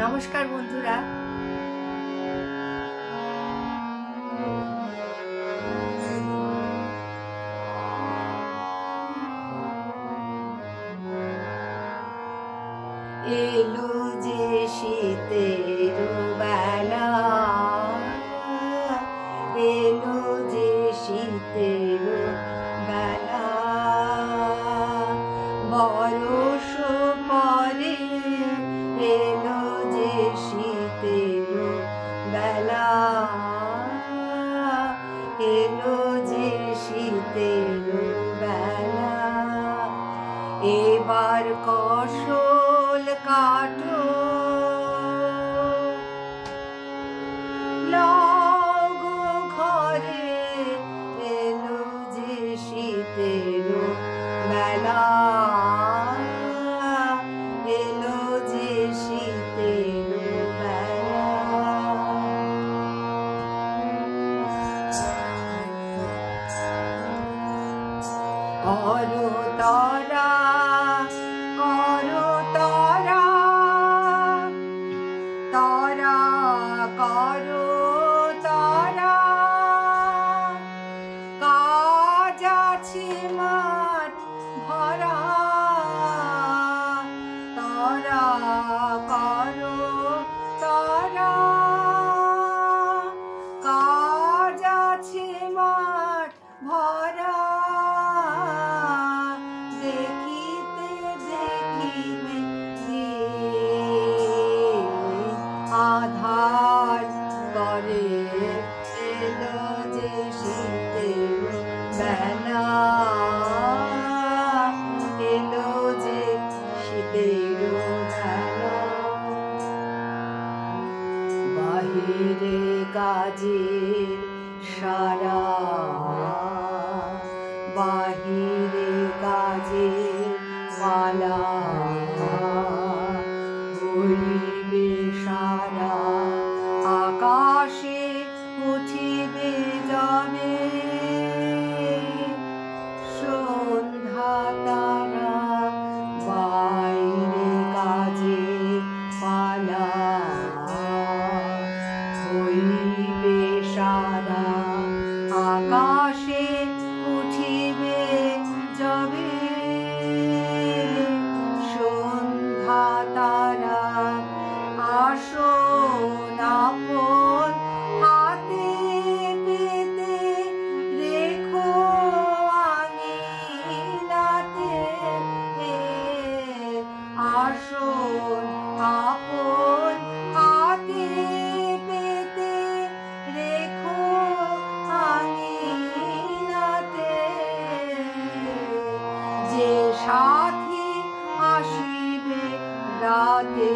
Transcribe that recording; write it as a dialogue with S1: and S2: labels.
S1: নমস্কার বন্ধুরা, এলো যে শীতের বেলা, এলো যে শীতের বেলা, বরষ পরে এলো যে শীতের বেলা, এলো যে শীতের বেলা। এবার কসল কাটো, লগো ঘরে এলো যে শীতের বেলা, এলো যে শীতের বেলা। করতরা করতরা তরা করতরা, কাজ আছে মাঠ ভরা, তরা করতরা, কাজ আছে মাঠ ভরা। আধার করে এলো যে শীতের বেলা, এলো যে শীতের বেলা। বাহিরে কাজের সারা, বাহিরে কাজের পালা, হইবে সারা আকাশে উঠিবে যাবে সন্ধ্যা তারা, বাইরে কাজে পালা, হইবে সারা আকাশে উঠিবে যাবে সন্ধ্যা তারা। আসন আপন হাতে পেতে রেখো আঙিনাতে, আসন আপন হাতে পেতে রেখো আঙিনাতে, যে সাথী আসিবে রাতে।